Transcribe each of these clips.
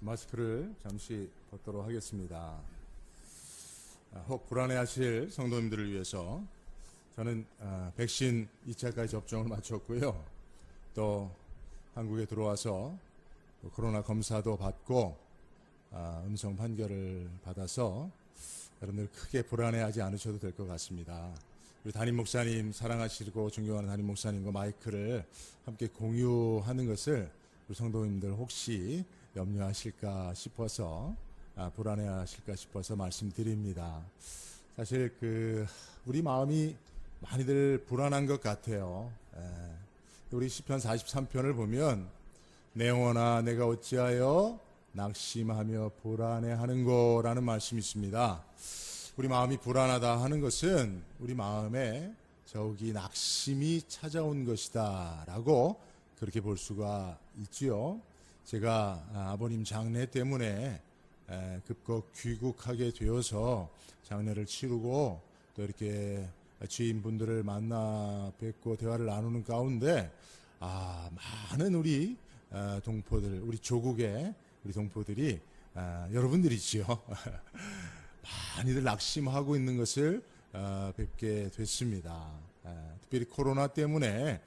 마스크를 잠시 벗도록 하겠습니다. 혹 불안해하실 성도님들을 위해서 저는 백신 2차까지 접종을 마쳤고요. 또 한국에 들어와서 코로나 검사도 받고 음성 판결을 받아서 여러분들 크게 불안해하지 않으셔도 될 것 같습니다. 우리 담임 목사님, 사랑하시고 존경하는 담임 목사님과 마이크를 함께 공유하는 것을 우리 성도님들 혹시 염려하실까 싶어서 불안해하실까 싶어서 말씀드립니다. 사실 우리 마음이 많이들 불안한 것 같아요. 우리 시편 43편을 보면 내 영혼아 내가 어찌하여 낙심하며 불안해하는고라는 말씀이 있습니다. 우리 마음이 불안하다 하는 것은 우리 마음에 저기 낙심이 찾아온 것이다 라고 그렇게 볼 수가 있지요. 제가 아버님 장례 때문에 급거 귀국하게 되어서 장례를 치르고 또 이렇게 지인분들을 만나 뵙고 대화를 나누는 가운데 많은 우리 동포들, 우리 조국의 우리 동포들이 여러분들이지요. 많이들 낙심하고 있는 것을 뵙게 됐습니다. 특별히 코로나 때문에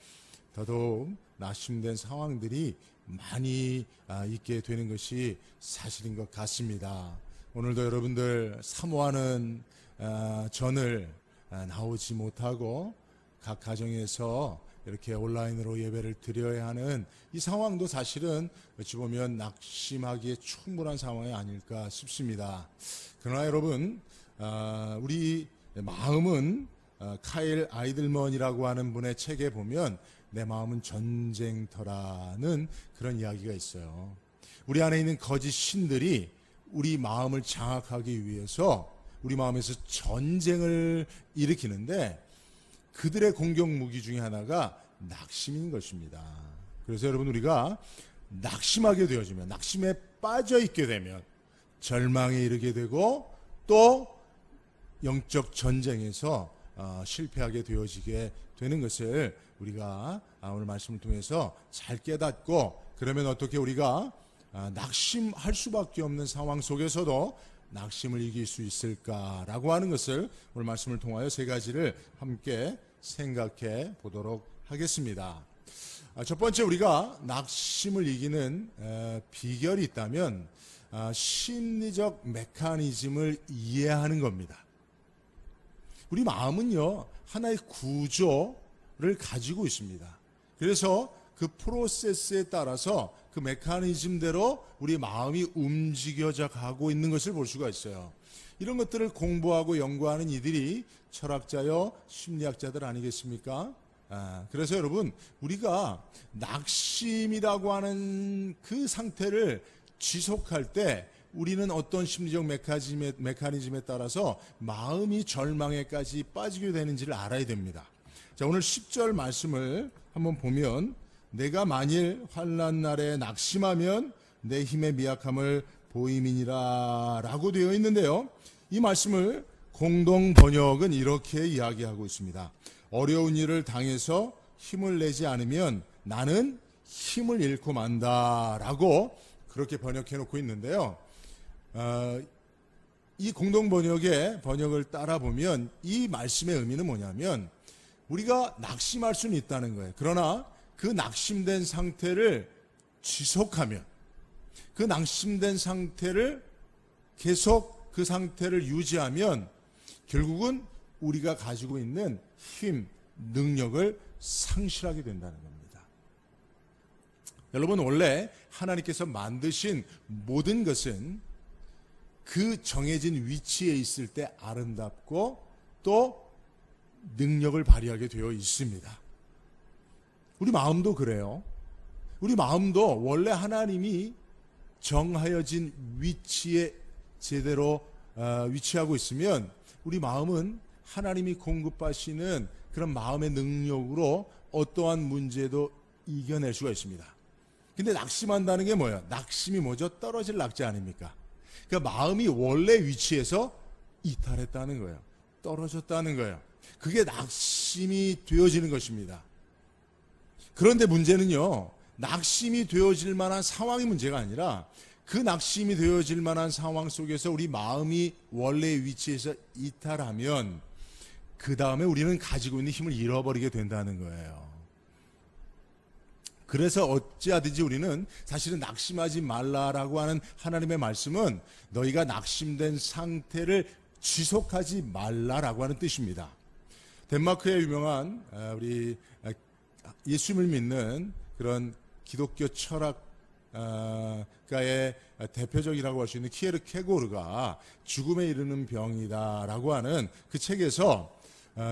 더더욱 낙심된 상황들이 많이 있게 되는 것이 사실인 것 같습니다. 오늘도 여러분들 사모하는 전을 나오지 못하고 각 가정에서 이렇게 온라인으로 예배를 드려야 하는 이 상황도 사실은 어찌 보면 낙심하기에 충분한 상황이 아닐까 싶습니다. 그러나 여러분, 우리 마음은 카일 아이들먼이라고 하는 분의 책에 보면 내 마음은 전쟁터라는 그런 이야기가 있어요. 우리 안에 있는 거짓 신들이 우리 마음을 장악하기 위해서 우리 마음에서 전쟁을 일으키는데 그들의 공격 무기 중에 하나가 낙심인 것입니다. 그래서 여러분 우리가 낙심하게 되어지면, 낙심에 빠져 있게 되면 절망에 이르게 되고 또 영적 전쟁에서 실패하게 되어지게 되는 것을 우리가 오늘 말씀을 통해서 잘 깨닫고, 그러면 어떻게 우리가 낙심할 수밖에 없는 상황 속에서도 낙심을 이길 수 있을까라고 하는 것을 오늘 말씀을 통하여 세 가지를 함께 생각해 보도록 하겠습니다. 첫 번째, 우리가 낙심을 이기는 비결이 있다면 심리적 메커니즘을 이해하는 겁니다. 우리 마음은요, 하나의 구조를 가지고 있습니다. 그래서 그 프로세스에 따라서 그 메커니즘대로 우리 마음이 움직여져 가고 있는 것을 볼 수가 있어요. 이런 것들을 공부하고 연구하는 이들이 철학자요, 심리학자들 아니겠습니까? 그래서 여러분, 우리가 낙심이라고 하는 그 상태를 지속할 때 우리는 어떤 심리적 메커니즘에 따라서 마음이 절망에까지 빠지게 되는지를 알아야 됩니다. 자, 오늘 10절 말씀을 한번 보면 내가 만일 환난 날에 낙심하면 내 힘의 미약함을 보임이니라 라고 되어 있는데요. 이 말씀을 공동 번역은 이렇게 이야기하고 있습니다. 어려운 일을 당해서 힘을 내지 않으면 나는 힘을 잃고 만다 라고 그렇게 번역해 놓고 있는데요. 이 공동 번역의 번역을 따라 보면 이 말씀의 의미는 뭐냐면 우리가 낙심할 수는 있다는 거예요. 그러나 그 낙심된 상태를 지속하면, 그 낙심된 상태를 계속 그 상태를 유지하면 결국은 우리가 가지고 있는 힘, 능력을 상실하게 된다는 겁니다. 여러분, 원래 하나님께서 만드신 모든 것은 그 정해진 위치에 있을 때 아름답고 또 능력을 발휘하게 되어 있습니다. 우리 마음도 그래요. 우리 마음도 원래 하나님이 정하여진 위치에 제대로 위치하고 있으면 우리 마음은 하나님이 공급하시는 그런 마음의 능력으로 어떠한 문제도 이겨낼 수가 있습니다. 근데 낙심한다는 게 뭐예요? 낙심이 뭐죠? 떨어질 낙지 아닙니까? 그러니까 마음이 원래 위치에서 이탈했다는 거예요. 떨어졌다는 거예요. 그게 낙심이 되어지는 것입니다. 그런데 문제는요, 낙심이 되어질 만한 상황이 문제가 아니라 그 낙심이 되어질 만한 상황 속에서 우리 마음이 원래의 위치에서 이탈하면 그 다음에 우리는 가지고 있는 힘을 잃어버리게 된다는 거예요. 그래서 어찌하든지 우리는 사실은 낙심하지 말라라고 하는 하나님의 말씀은 너희가 낙심된 상태를 지속하지 말라라고 하는 뜻입니다. 덴마크의 유명한 우리 예수님을 믿는 그런 기독교 철학가의 대표적이라고 할 수 있는 키에르케고르가 죽음에 이르는 병이다라고 하는 그 책에서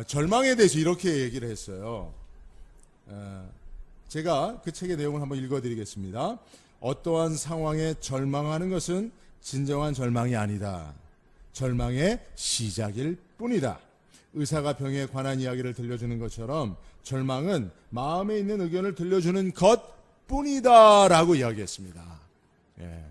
절망에 대해서 이렇게 얘기를 했어요. 제가 그 책의 내용을 한번 읽어드리겠습니다. 어떠한 상황에 절망하는 것은 진정한 절망이 아니다. 절망의 시작일 뿐이다. 의사가 병에 관한 이야기를 들려주는 것처럼 절망은 마음에 있는 의견을 들려주는 것뿐이다 라고 이야기했습니다. 예.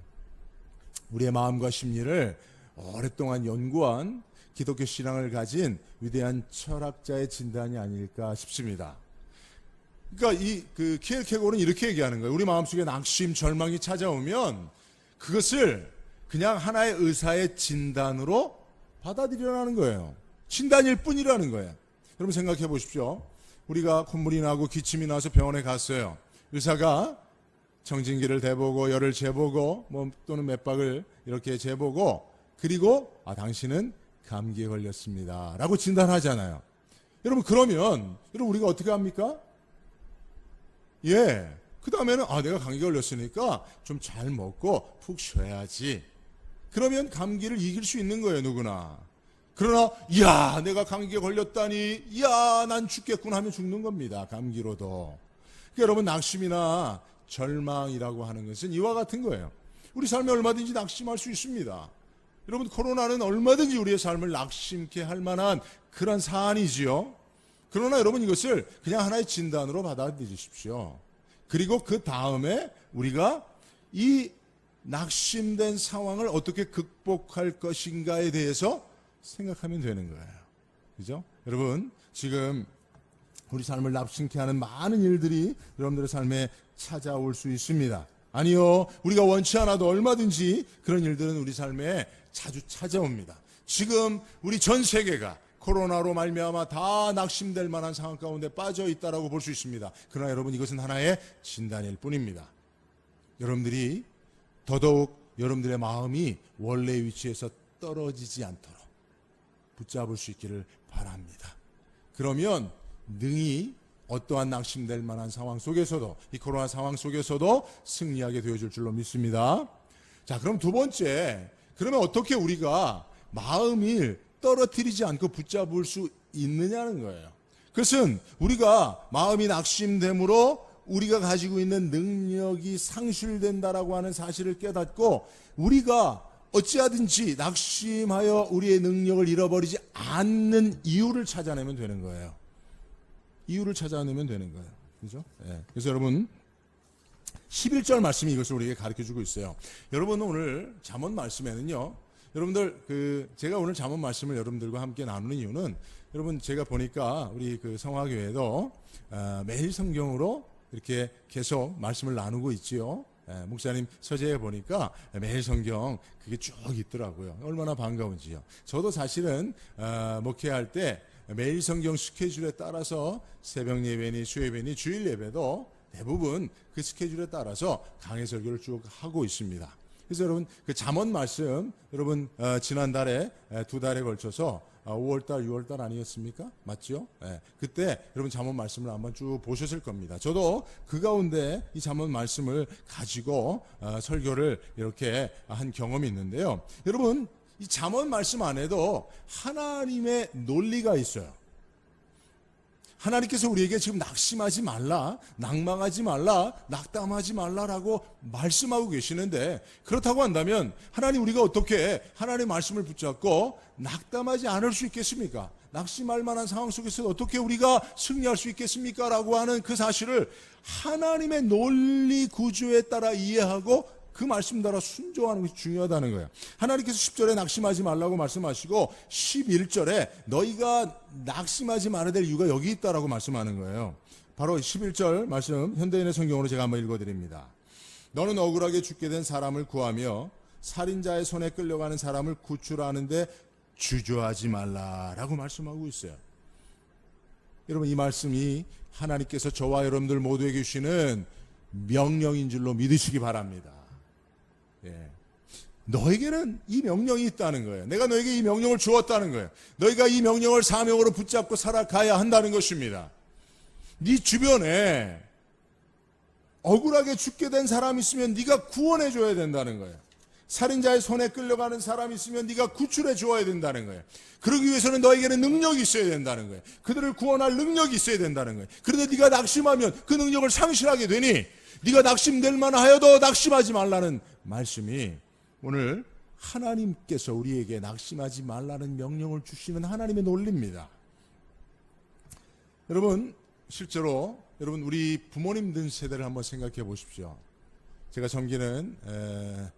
우리의 마음과 심리를 오랫동안 연구한 기독교 신앙을 가진 위대한 철학자의 진단이 아닐까 싶습니다. 그러니까 그 키에르케고르는 이렇게 얘기하는 거예요. 우리 마음속에 낙심, 절망이 찾아오면 그것을 그냥 하나의 의사의 진단으로 받아들이라는 거예요. 진단일 뿐이라는 거예요. 여러분 생각해 보십시오. 우리가 콧물이 나고 기침이 나서 병원에 갔어요. 의사가 정진기를 대보고 열을 재보고 또는 맥박을 이렇게 재보고 그리고 당신은 감기에 걸렸습니다 라고 진단하잖아요. 여러분 그러면 우리가 어떻게 합니까? 그 다음에는 내가 감기 걸렸으니까 좀 잘 먹고 푹 쉬어야지. 그러면 감기를 이길 수 있는 거예요, 누구나. 그러나 내가 감기에 걸렸다니 난 죽겠구나 하면 죽는 겁니다, 감기로도. 그러니까 여러분 낙심이나 절망이라고 하는 것은 이와 같은 거예요. 우리 삶에 얼마든지 낙심할 수 있습니다. 여러분 코로나는 얼마든지 우리의 삶을 낙심케 할 만한 그런 사안이지요. 그러나 여러분 이것을 그냥 하나의 진단으로 받아들이십시오. 그리고 그 다음에 우리가 이 낙심된 상황을 어떻게 극복할 것인가에 대해서 생각하면 되는 거예요. 그죠? 여러분 지금 우리 삶을 낙심케 하는 많은 일들이 여러분들의 삶에 찾아올 수 있습니다. 아니요, 우리가 원치 않아도 얼마든지 그런 일들은 우리 삶에 자주 찾아옵니다. 지금 우리 전 세계가 코로나로 말미암아 다 낙심될 만한 상황 가운데 빠져 있다라고 볼 수 있습니다. 그러나 여러분 이것은 하나의 진단일 뿐입니다. 여러분들이 더더욱 여러분들의 마음이 원래의 위치에서 떨어지지 않도록 붙잡을 수 있기를 바랍니다. 그러면 능히 어떠한 낙심될 만한 상황 속에서도 이 코로나 상황 속에서도 승리하게 되어줄 줄로 믿습니다. 자, 그럼 두 번째, 그러면 어떻게 우리가 마음을 떨어뜨리지 않고 붙잡을 수 있느냐는 거예요. 그것은 우리가 마음이 낙심됨으로 우리가 가지고 있는 능력이 상실된다라고 하는 사실을 깨닫고 우리가 어찌하든지 낙심하여 우리의 능력을 잃어버리지 않는 이유를 찾아내면 되는 거예요. 이유를 찾아내면 되는 거예요. 그죠? 그래서 여러분 11절 말씀이 이것을 우리에게 가르쳐주고 있어요. 여러분 오늘 잠언 말씀에는요. 여러분들 제가 오늘 잠언 말씀을 여러분들과 함께 나누는 이유는 여러분 제가 보니까 우리 그 성화교회도 매일 성경으로 이렇게 계속 말씀을 나누고 있지요. 목사님 서재에 보니까 매일 성경 그게 쭉 있더라고요. 얼마나 반가운지요. 저도 사실은 목회할 때 매일 성경 스케줄에 따라서 새벽 예배니 수요예배니 주일 예배도 대부분 그 스케줄에 따라서 강해 설교를 쭉 하고 있습니다. 그래서 여러분 그 잠언 말씀 여러분 지난달에 두 달에 걸쳐서 5월달 6월달 아니었습니까? 맞죠? 그때 여러분 잠언 말씀을 한번 쭉 보셨을 겁니다. 저도 그 가운데 이 잠언 말씀을 가지고 설교를 이렇게 한 경험이 있는데요. 여러분 이 잠언 말씀 안에도 하나님의 논리가 있어요. 하나님께서 우리에게 지금 낙심하지 말라, 낭망하지 말라, 낙담하지 말라라고 말씀하고 계시는데 그렇다고 한다면 하나님 우리가 어떻게 하나님의 말씀을 붙잡고 낙담하지 않을 수 있겠습니까? 낙심할 만한 상황 속에서 어떻게 우리가 승리할 수 있겠습니까? 라고 하는 그 사실을 하나님의 논리 구조에 따라 이해하고 그 말씀 따라 순종하는 것이 중요하다는 거예요. 하나님께서 10절에 낙심하지 말라고 말씀하시고 11절에 너희가 낙심하지 말아야 될 이유가 여기 있다라고 말씀하는 거예요. 바로 11절 말씀 현대인의 성경으로 제가 한번 읽어드립니다. 너는 억울하게 죽게 된 사람을 구하며 살인자의 손에 끌려가는 사람을 구출하는데 주저하지 말라라고 말씀하고 있어요. 여러분, 이 말씀이 하나님께서 저와 여러분들 모두에게 주시는 명령인 줄로 믿으시기 바랍니다. 예. 너에게는 이 명령이 있다는 거예요. 내가 너에게 이 명령을 주었다는 거예요. 너희가 이 명령을 사명으로 붙잡고 살아가야 한다는 것입니다. 네 주변에 억울하게 죽게 된 사람이 있으면 네가 구원해 줘야 된다는 거예요. 살인자의 손에 끌려가는 사람이 있으면 네가 구출해 줘야 된다는 거예요. 그러기 위해서는 너에게는 능력이 있어야 된다는 거예요. 그들을 구원할 능력이 있어야 된다는 거예요. 그런데 네가 낙심하면 그 능력을 상실하게 되니 네가 낙심될 만하여도 낙심하지 말라는 말씀이 오늘 하나님께서 우리에게 낙심하지 말라는 명령을 주시는 하나님의 논리입니다. 여러분, 실제로 여러분 우리 부모님 든 세대를 한번 생각해 보십시오. 제가 섬기는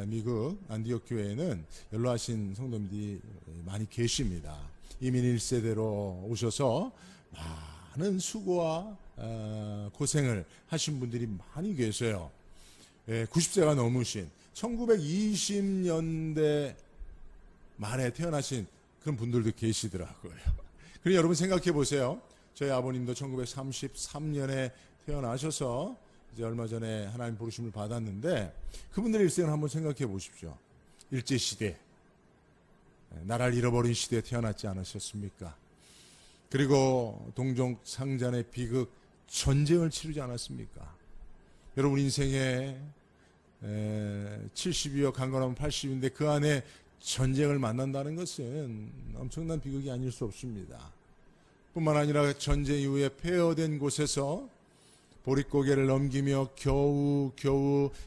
미국 안디옥 교회에는 연로하신 성도님들이 많이 계십니다. 이민 1세대로 오셔서 많은 수고와 고생을 하신 분들이 많이 계세요. 90세가 넘으신 1920년대 말에 태어나신 그런 분들도 계시더라고요. 그리고 여러분 생각해 보세요. 저희 아버님도 1933년에 태어나셔서 이제 얼마 전에 하나님 부르심을 받았는데 그분들의 일생을 한번 생각해 보십시오. 일제시대, 나라를 잃어버린 시대에 태어났지 않으셨습니까? 그리고 동족상잔의 비극, 전쟁을 치르지 않았습니까? 여러분 인생에 70이요 강건하면 80인데 그 안에 전쟁을 만난다는 것은 엄청난 비극이 아닐 수 없습니다. 뿐만 아니라 전쟁 이후에 폐허된 곳에서 보릿고개를 넘기며 겨우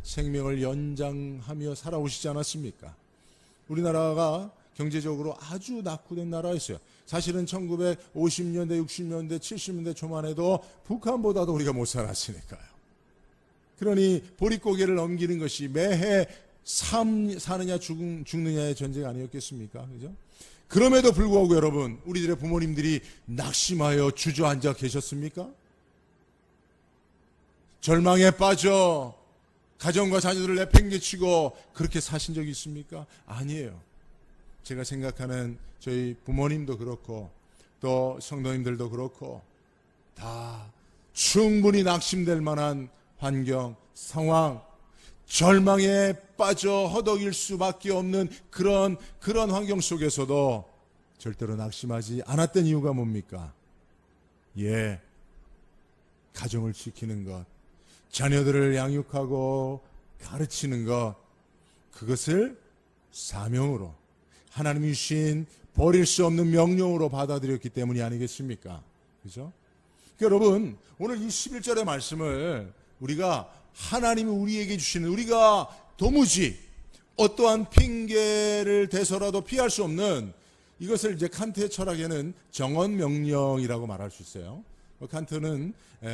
생명을 연장하며 살아오시지 않았습니까? 우리나라가 경제적으로 아주 낙후된 나라였어요. 사실은 1950년대, 60년대, 70년대 초만 해도 북한보다도 우리가 못 살았으니까요. 그러니 보릿고개를 넘기는 것이 매해 사느냐 죽느냐의 전쟁 아니었겠습니까? 그죠? 그럼에도 불구하고 여러분, 우리들의 부모님들이 낙심하여 주저앉아 계셨습니까? 절망에 빠져 가정과 자녀들을 내팽개치고 그렇게 사신 적이 있습니까? 아니에요. 제가 생각하는 저희 부모님도 그렇고 또 성도님들도 그렇고 다 충분히 낙심될 만한 환경, 상황, 절망에 빠져 허덕일 수밖에 없는 그런 환경 속에서도 절대로 낙심하지 않았던 이유가 뭡니까? 가정을 지키는 것, 자녀들을 양육하고 가르치는 것, 그것을 사명으로 하나님이 주신 버릴 수 없는 명령으로 받아들였기 때문이 아니겠습니까? 그죠? 여러분, 오늘 이 11절의 말씀을 우리가 하나님이 우리에게 주시는, 우리가 도무지 어떠한 핑계를 대서라도 피할 수 없는, 이것을 이제 칸트의 철학에는 정언명령이라고 말할 수 있어요. 칸트는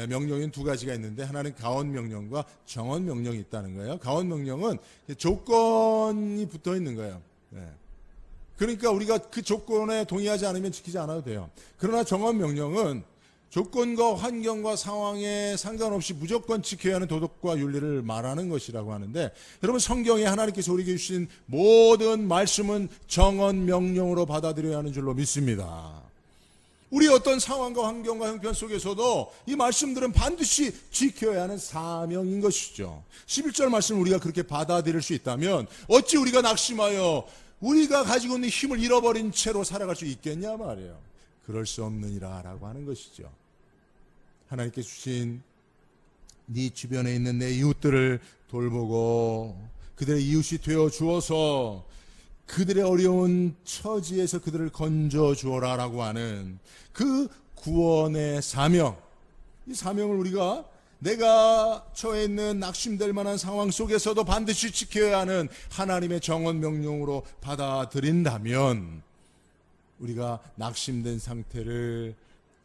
명령인 두 가지가 있는데 하나는 가언명령과 정언명령이 있다는 거예요. 가언명령은 조건이 붙어 있는 거예요. 그러니까 우리가 그 조건에 동의하지 않으면 지키지 않아도 돼요. 그러나 정언명령은 조건과 환경과 상황에 상관없이 무조건 지켜야 하는 도덕과 윤리를 말하는 것이라고 하는데, 여러분 성경에 하나님께서 우리에게 주신 모든 말씀은 정언 명령으로 받아들여야 하는 줄로 믿습니다. 우리 어떤 상황과 환경과 형편 속에서도 이 말씀들은 반드시 지켜야 하는 사명인 것이죠. 11절 말씀을 우리가 그렇게 받아들일 수 있다면 어찌 우리가 낙심하여 우리가 가지고 있는 힘을 잃어버린 채로 살아갈 수 있겠냐 말이에요. 그럴 수 없느니라 라고 하는 것이죠. 하나님께 주신 네 주변에 있는 내 이웃들을 돌보고 그들의 이웃이 되어 주어서 그들의 어려운 처지에서 그들을 건져 주어라 라고 하는 그 구원의 사명, 이 사명을 우리가 내가 처해 있는 낙심될 만한 상황 속에서도 반드시 지켜야 하는 하나님의 정언 명령으로 받아들인다면 우리가 낙심된 상태를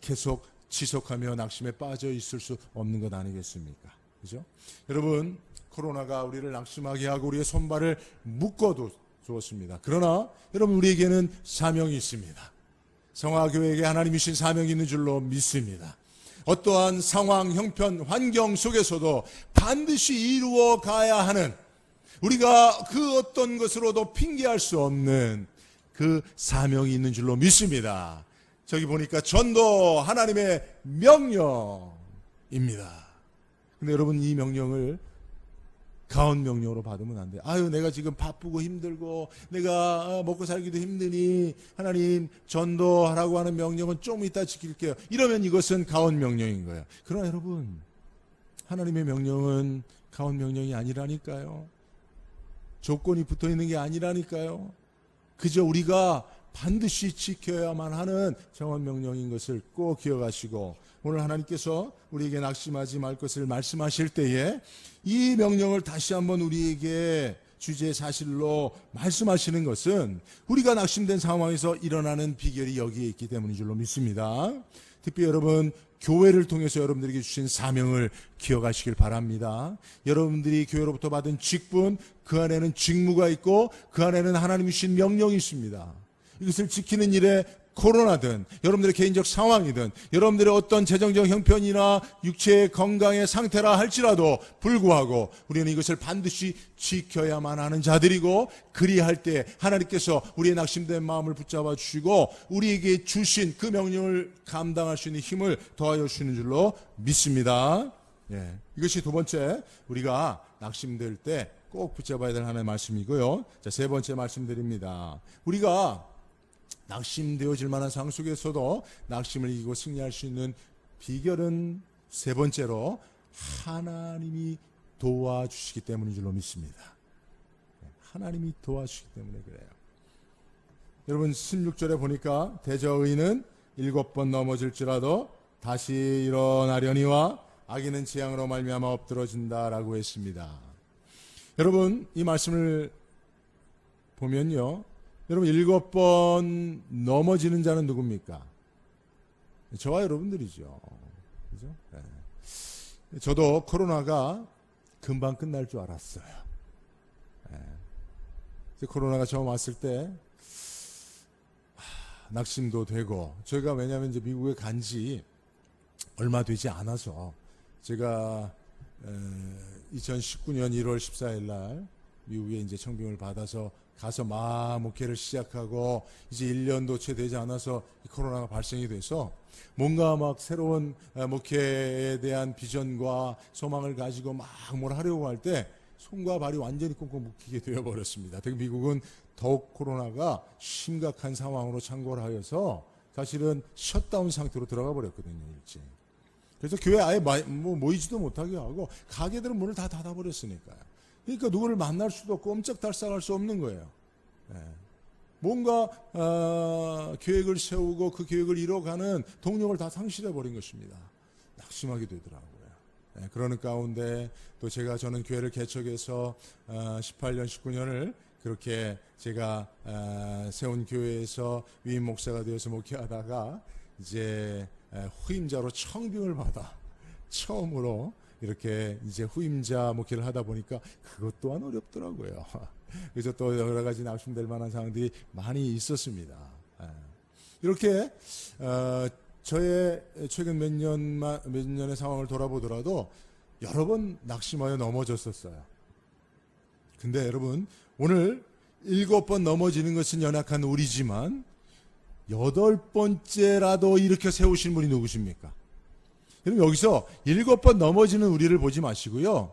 계속 지속하며 낙심에 빠져 있을 수 없는 것 아니겠습니까? 그죠? 여러분, 코로나가 우리를 낙심하게 하고 우리의 손발을 묶어도 주었습니다. 그러나 여러분, 우리에게는 사명이 있습니다. 성화교회에게 하나님이 주신 사명이 있는 줄로 믿습니다. 어떠한 상황, 형편, 환경 속에서도 반드시 이루어 가야 하는, 우리가 그 어떤 것으로도 핑계할 수 없는 그 사명이 있는 줄로 믿습니다. 저기 보니까 전도 하나님의 명령입니다. 근데 여러분, 이 명령을 가온 명령으로 받으면 안 돼요. 아유, 내가 지금 바쁘고 힘들고 내가 먹고 살기도 힘드니 하나님 전도하라고 하는 명령은 좀 이따 지킬게요. 이러면 이것은 가온 명령인 거예요. 그러나 여러분, 하나님의 명령은 가온 명령이 아니라니까요. 조건이 붙어 있는 게 아니라니까요. 그저 우리가 반드시 지켜야만 하는 정한 명령인 것을 꼭 기억하시고, 오늘 하나님께서 우리에게 낙심하지 말 것을 말씀하실 때에 이 명령을 다시 한번 우리에게 주제 사실로 말씀하시는 것은 우리가 낙심된 상황에서 일어나는 비결이 여기에 있기 때문인 줄로 믿습니다. 특히 여러분, 교회를 통해서 여러분들에게 주신 사명을 기억하시길 바랍니다. 여러분들이 교회로부터 받은 직분, 그 안에는 직무가 있고 그 안에는 하나님이 주신 명령이 있습니다. 이것을 지키는 일에 코로나든 여러분들의 개인적 상황이든 여러분들의 어떤 재정적 형편이나 육체의 건강의 상태라 할지라도 불구하고 우리는 이것을 반드시 지켜야만 하는 자들이고, 그리할 때 하나님께서 우리의 낙심된 마음을 붙잡아 주시고 우리에게 주신 그 명령을 감당할 수 있는 힘을 더하여 주시는 줄로 믿습니다. 이것이 두 번째, 우리가 낙심될 때 꼭 붙잡아야 될 하나의 말씀이고요. 자, 세 번째 말씀드립니다. 우리가 낙심되어질 만한 상황 속에서도 낙심을 이기고 승리할 수 있는 비결은 세 번째로 하나님이 도와주시기 때문인 줄로 믿습니다. 하나님이 도와주시기 때문에 그래요. 여러분, 16절에 보니까 대저의인은 7번 넘어질지라도 다시 일어나려니와 악인은 재앙으로 말미암아 엎드러진다라고 했습니다. 여러분, 이 말씀을 보면요, 여러분, 7번 넘어지는 자는 누굽니까? 저와 여러분들이죠. 그죠? 네. 저도 코로나가 금방 끝날 줄 알았어요. 네. 코로나가 처음 왔을 때 낙심도 되고, 저희가 왜냐하면 이제 미국에 간 지 얼마 되지 않아서 제가 2019년 1월 14일 날 미국에 이제 청빙을 받아서 가서 목회를 시작하고 이제 1년도 채 되지 않아서 코로나가 발생이 돼서 뭔가 막 새로운 목회에 대한 비전과 소망을 가지고 막 뭘 하려고 할 때 손과 발이 완전히 꽁꽁 묶이게 되어버렸습니다. 특히 미국은 더욱 코로나가 심각한 상황으로 창궐 하여서 사실은 셧다운 상태로 들어가 버렸거든요, 일찍. 그래서 교회 아예 모이지도 못하게 하고 가게들은 문을 다 닫아버렸으니까요. 그러니까 누구를 만날 수도 없고 옴짝달싹할 수 없는 거예요. 뭔가 계획을 세우고 그 계획을 이뤄가는 동력을 다 상실해버린 것입니다. 낙심하게 되더라고요. 그러는 가운데 또 저는 교회를 개척해서 18년, 19년을 그렇게 제가 세운 교회에서 위임 목사가 되어서 목회하다가 이제 후임자로 청빙을 받아 처음으로 이렇게 이제 후임자 목회를 하다 보니까 그것 또한 어렵더라고요. 그래서 또 여러 가지 낙심될 만한 상황들이 많이 있었습니다. 이렇게 저의 최근 몇 년의 상황을 돌아보더라도 여러 번 낙심하여 넘어졌었어요. 근데 여러분, 오늘 7번 넘어지는 것은 연약한 우리지만 8번째라도 일으켜 세우신 분이 누구십니까? 여러분, 여기서 7번 넘어지는 우리를 보지 마시고요,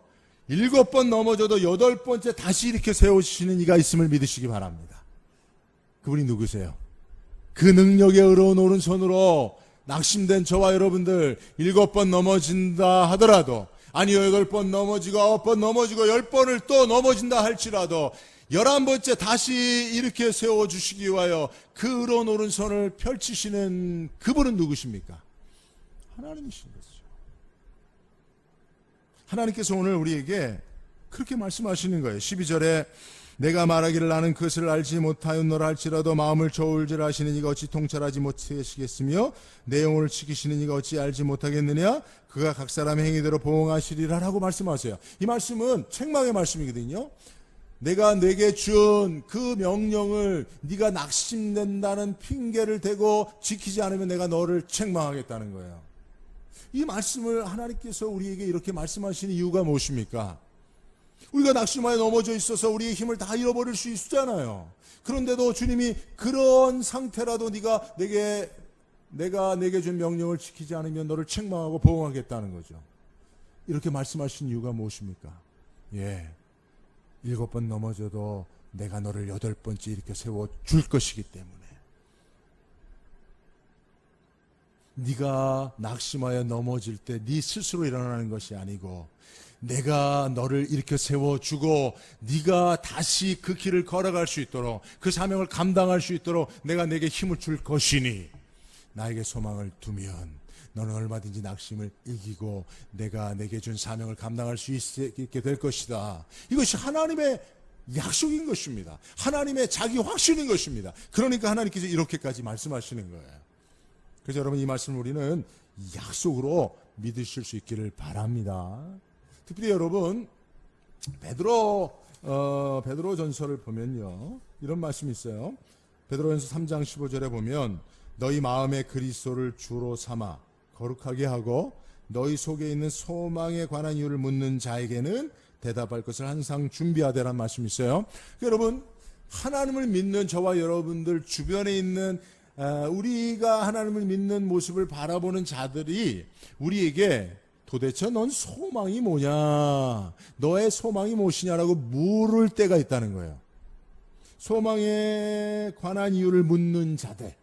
7번 넘어져도 8번째 다시 이렇게 세우시는 이가 있음을 믿으시기 바랍니다. 그분이 누구세요? 그 능력에 의로운 오른손으로 낙심된 저와 여러분들 7번 넘어진다 하더라도, 아니요 8번 넘어지고 9번 넘어지고 10번을 또 넘어진다 할지라도 11번째 다시 이렇게 세워주시기 위하여 그 의로운 오른손을 펼치시는 그분은 누구십니까? 하나님이신 거죠. 하나님께서 오늘 우리에게 그렇게 말씀하시는 거예요. 12절에 내가 말하기를 나는 그것을 알지 못하였노라 할지라도 마음을 저울질 하시는 이가 어찌 통찰하지 못하시겠으며 내 영혼을 지키시는 이가 어찌 알지 못하겠느냐? 그가 각 사람의 행위대로 보응하시리라 라고 말씀하세요. 이 말씀은 책망의 말씀이거든요. 내가 내게 준 그 명령을 네가 낙심된다는 핑계를 대고 지키지 않으면 내가 너를 책망하겠다는 거예요. 이 말씀을 하나님께서 우리에게 이렇게 말씀하시는 이유가 무엇입니까? 우리가 낙심하여 넘어져 있어서 우리의 힘을 다 잃어버릴 수 있잖아요. 그런데도 주님이 그런 상태라도 내가 내게 준 명령을 지키지 않으면 너를 책망하고 보응하겠다는 거죠. 이렇게 말씀하신 이유가 무엇입니까? 7번 넘어져도 내가 너를 8번째 일으켜 세워 줄 것이기 때문에. 네가 낙심하여 넘어질 때 네 스스로 일어나는 것이 아니고 내가 너를 일으켜 세워주고 네가 다시 그 길을 걸어갈 수 있도록 그 사명을 감당할 수 있도록 내가 내게 힘을 줄 것이니 나에게 소망을 두면 너는 얼마든지 낙심을 이기고 내가 내게 준 사명을 감당할 수 있게 될 것이다. 이것이 하나님의 약속인 것입니다. 하나님의 자기 확신인 것입니다. 그러니까 하나님께서 이렇게까지 말씀하시는 거예요. 그래서 여러분, 이 말씀을 우리는 약속으로 믿으실 수 있기를 바랍니다. 특별히 여러분, 베드로 전서를 보면요, 이런 말씀이 있어요. 베드로전서 3장 15절에 보면 너희 마음에 그리스도를 주로 삼아 거룩하게 하고 너희 속에 있는 소망에 관한 이유를 묻는 자에게는 대답할 것을 항상 준비하되라는 말씀이 있어요. 여러분, 하나님을 믿는 저와 여러분들 주변에 있는 우리가 하나님을 믿는 모습을 바라보는 자들이 우리에게 도대체 넌 소망이 뭐냐, 너의 소망이 무엇이냐라고 물을 때가 있다는 거예요. 소망에 관한 이유를 묻는 자들,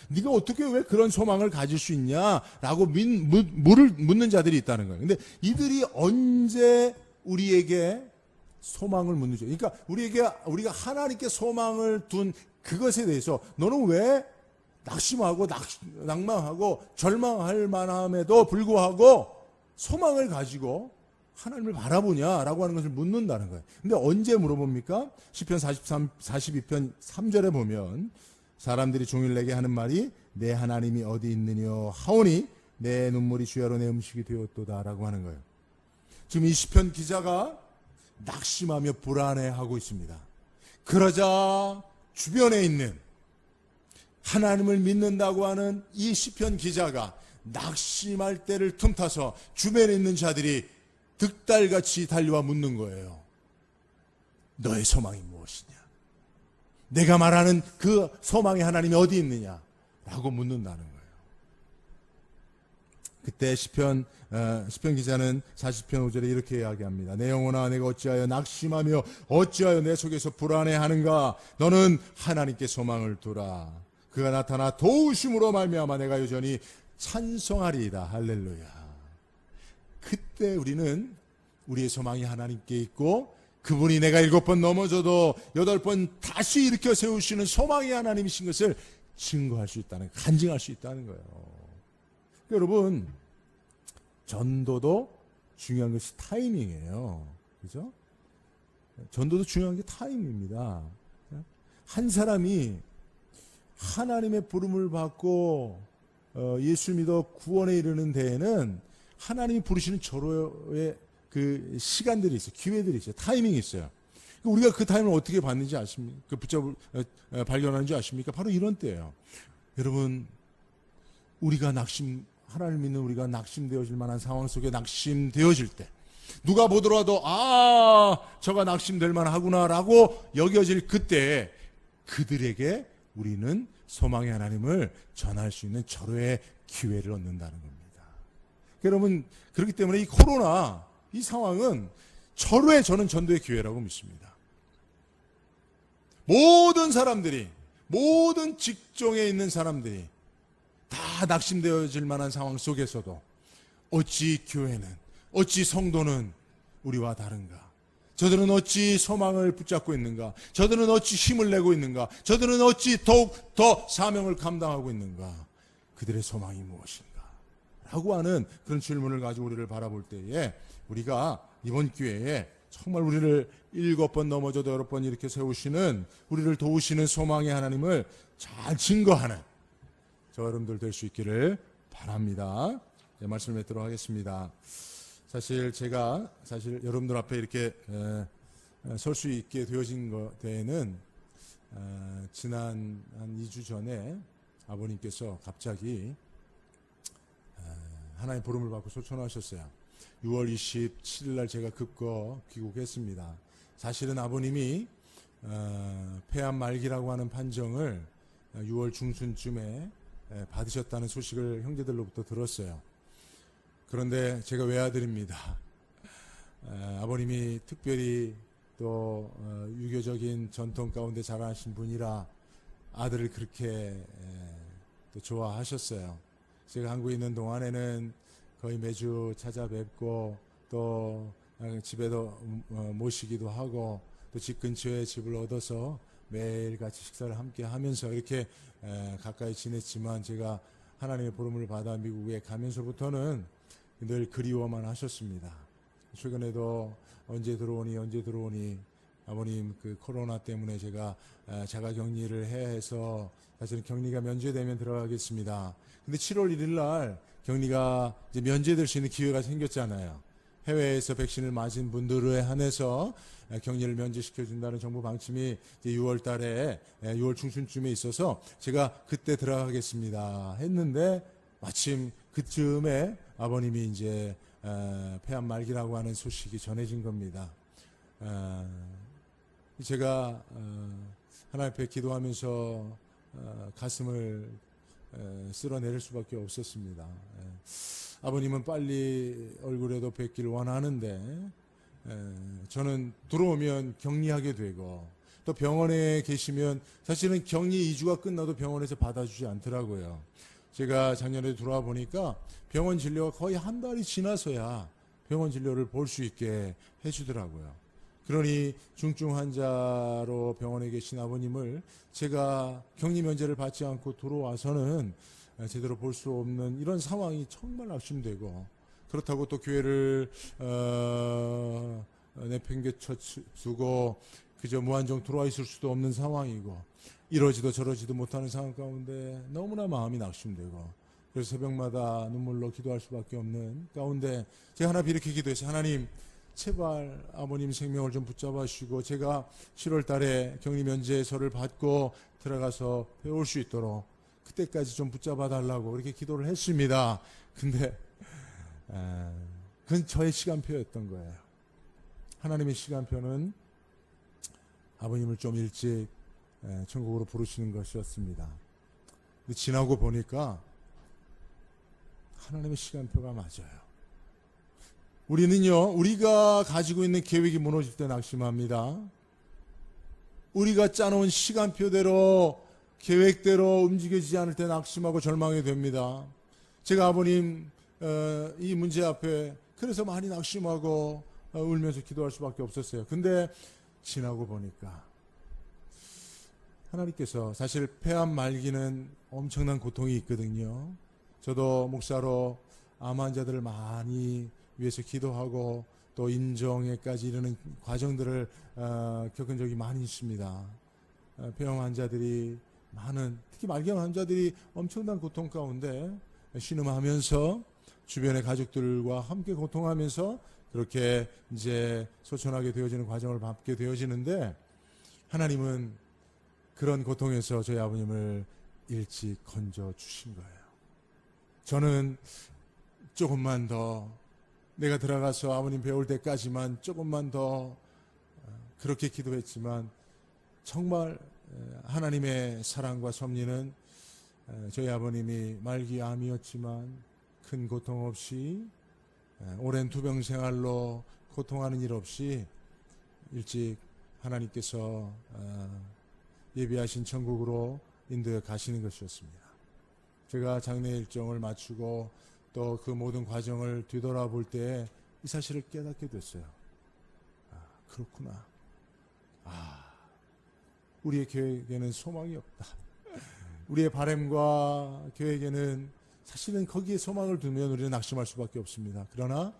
네가 어떻게 왜 그런 소망을 가질 수 있냐라고 묻는 자들이 있다는 거예요. 근데 이들이 언제 우리에게 소망을 묻는죠? 그러니까 우리가 하나님께 소망을 둔 그것에 대해서 너는 왜 낙심하고 낭망하고 절망할 만함에도 불구하고 소망을 가지고 하나님을 바라보냐라고 하는 것을 묻는다는 거예요. 근데 언제 물어봅니까? 시편 42편 3절에 보면 사람들이 종일 내게 하는 말이 내 하나님이 어디 있느냐 하오니 내 눈물이 주야로 내 음식이 되었도다라고 하는 거예요. 지금 이 시편 기자가 낙심하며 불안해하고 있습니다. 그러자 주변에 있는 하나님을 믿는다고 하는 이 시편 기자가 낙심할 때를 틈타서 주변에 있는 자들이 득달같이 달려와 묻는 거예요. 너의 소망이 무엇이냐? 내가 말하는 그 소망의 하나님이 어디 있느냐라고 묻는다는 거예요. 그때 시편 기자는 40편 5절에 이렇게 이야기합니다. 내 영혼아, 내가 어찌하여 낙심하며 어찌하여 내 속에서 불안해하는가? 너는 하나님께 소망을 두라. 그가 나타나 도우심으로 말미암아 내가 여전히 찬송하리이다. 할렐루야. 그때 우리는 우리의 소망이 하나님께 있고 그분이 내가 7번 넘어져도 8번 다시 일으켜 세우시는 소망이 하나님이신 것을 증거할 수 있다는, 간증할 수 있다는 거예요. 여러분, 전도도 중요한 것이 타이밍이에요. 그죠? 전도도 중요한 게 타이밍입니다. 한 사람이 하나님의 부름을 받고 예수 믿어 구원에 이르는 데에는 하나님이 부르시는 절호의 그 시간들이 있어요. 기회들이 있어요. 타이밍이 있어요. 우리가 그 타이밍을 어떻게 받는지 아십니까? 발견하는지 아십니까? 바로 이런 때예요. 여러분, 하나님을 믿는 우리가 낙심되어질 만한 상황 속에 낙심되어질 때, 누가 보더라도 저가 낙심될 만하구나라고 여겨질 그때 그들에게 우리는 소망의 하나님을 전할 수 있는 절호의 기회를 얻는다는 겁니다. 여러분, 그렇기 때문에 이 코로나 이 상황은 절호의, 저는 전도의 기회라고 믿습니다. 모든 사람들이, 모든 직종에 있는 사람들이 다 낙심되어질 만한 상황 속에서도 어찌 교회는, 어찌 성도는 우리와 다른가? 저들은 어찌 소망을 붙잡고 있는가? 저들은 어찌 힘을 내고 있는가? 저들은 어찌 더욱 더 사명을 감당하고 있는가? 그들의 소망이 무엇인가? 라고 하는 그런 질문을 가지고 우리를 바라볼 때에 우리가 이번 기회에 정말 우리를 7번 넘어져도 8번 이렇게 세우시는, 우리를 도우시는 소망의 하나님을 잘 증거하는 저 여러분들 될 수 있기를 바랍니다. 네, 말씀을 맺도록 하겠습니다. 제가 여러분들 앞에 이렇게 설 수 있게 되어진 데에는 지난 한 2주 전에 아버님께서 갑자기 하나님 부름을 받고 소천하셨어요. 6월 27일 날 제가 급거 귀국했습니다. 사실은 아버님이 폐암 말기라고 하는 판정을 6월 중순쯤에 받으셨다는 소식을 형제들로부터 들었어요. 그런데 제가 외아들입니다. 아버님이 특별히 또 유교적인 전통 가운데 자라신 분이라 아들을 그렇게 또 좋아하셨어요. 제가 한국에 있는 동안에는 거의 매주 찾아뵙고 또 집에도 모시기도 하고 또 집 근처에 집을 얻어서 매일 같이 식사를 함께 하면서 이렇게 가까이 지냈지만, 제가 하나님의 부름을 받아 미국에 가면서부터는 늘 그리워만 하셨습니다. 최근에도 언제 들어오니 아버님 그 코로나 때문에 제가 자가 격리를 해야 해서 사실은 격리가 면제되면 들어가겠습니다. 근데 7월 1일 날 격리가 이제 면제될 수 있는 기회가 생겼잖아요. 해외에서 백신을 맞은 분들에 한해서 격리를 면제시켜준다는 정부 방침이 이제 6월 달에 6월 중순쯤에 있어서 제가 그때 들어가겠습니다 했는데, 마침 그쯤에 아버님이 이제 폐암 말기라고 하는 소식이 전해진 겁니다. 제가 하나님 앞에 기도하면서 가슴을 쓸어내릴 수밖에 없었습니다. 아버님은 빨리 얼굴에도 뵙기를 원하는데 저는 들어오면 격리하게 되고, 또 병원에 계시면 사실은 격리 2주가 끝나도 병원에서 받아주지 않더라고요. 제가 작년에 들어와 보니까 병원 진료가 거의 한 달이 지나서야 병원 진료를 볼 수 있게 해주더라고요. 그러니 중증 환자로 병원에 계신 아버님을 제가 격리 면제를 받지 않고 들어와서는 제대로 볼 수 없는 이런 상황이 정말 낙심되고, 그렇다고 또 교회를 내팽개쳐 두고 그저 무한정 들어와 있을 수도 없는 상황이고, 이러지도 저러지도 못하는 상황 가운데 너무나 마음이 낙심되고, 그래서 새벽마다 눈물로 기도할 수밖에 없는 가운데 제가 하나 이렇게 기도했어요. 하나님, 제발 아버님 생명을 좀 붙잡아 주시고 제가 7월 달에 격리 면제서를 받고 들어가서 배울 수 있도록 그때까지 좀 붙잡아 달라고 그렇게 기도를 했습니다. 근데 그건 저의 시간표였던 거예요. 하나님의 시간표는 아버님을 좀 일찍 천국으로 부르시는 것이었습니다. 근데 지나고 보니까 하나님의 시간표가 맞아요. 우리는요, 우리가 가지고 있는 계획이 무너질 때 낙심합니다. 우리가 짜놓은 시간표대로 계획대로 움직여지지 않을 때 낙심하고 절망이 됩니다. 제가 아버님 이 문제 앞에 그래서 많이 낙심하고 울면서 기도할 수밖에 없었어요. 근데 지나고 보니까 하나님께서, 사실 폐암 말기는 엄청난 고통이 있거든요. 저도 목사로 암 환자들을 많이 위해서 기도하고 또 인정에까지 이르는 과정들을 겪은 적이 많이 있습니다. 폐암 환자들이 특히 말기암 환자들이 엄청난 고통 가운데 신음하면서 주변의 가족들과 함께 고통하면서 그렇게 이제 소천하게 되어지는 과정을 밟게 되어지는데, 하나님은 그런 고통에서 저희 아버님을 일찍 건져 주신 거예요. 저는 조금만 더 내가 들어가서 아버님 배울 때까지만 조금만 더 그렇게 기도했지만, 정말 하나님의 사랑과 섭리는 저희 아버님이 말기암이었지만 큰 고통 없이 오랜 투병 생활로 고통하는 일 없이 일찍 하나님께서 예비하신 천국으로 인도해 가시는 것이었습니다. 제가 장례 일정을 마치고 또 그 모든 과정을 뒤돌아볼 때 이 사실을 깨닫게 됐어요. 그렇구나. 우리의 계획에는 소망이 없다. 우리의 바람과 계획에는 사실은 거기에 소망을 두면 우리는 낙심할 수밖에 없습니다. 그러나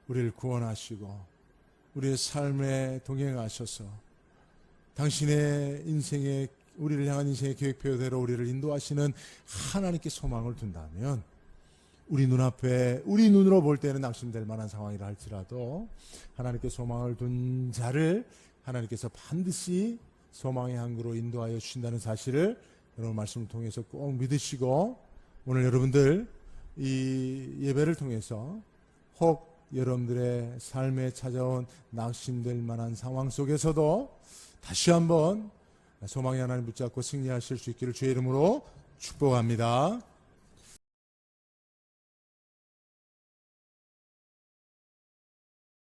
우리를 구원하시고 우리의 삶에 동행하셔서 당신의 인생의, 우리를 향한 인생의 계획표대로 우리를 인도하시는 하나님께 소망을 둔다면, 우리 눈앞에, 우리 눈으로 볼 때는 낙심될 만한 상황이라 할지라도 하나님께 소망을 둔 자를 하나님께서 반드시 소망의 항구로 인도하여 주신다는 사실을 여러분 말씀을 통해서 꼭 믿으시고 오늘 여러분들 이 예배를 통해서 혹 여러분들의 삶에 찾아온 낙심될 만한 상황 속에서도 다시 한번 소망의 하나님 붙잡고 승리하실 수 있기를 주의 이름으로 축복합니다.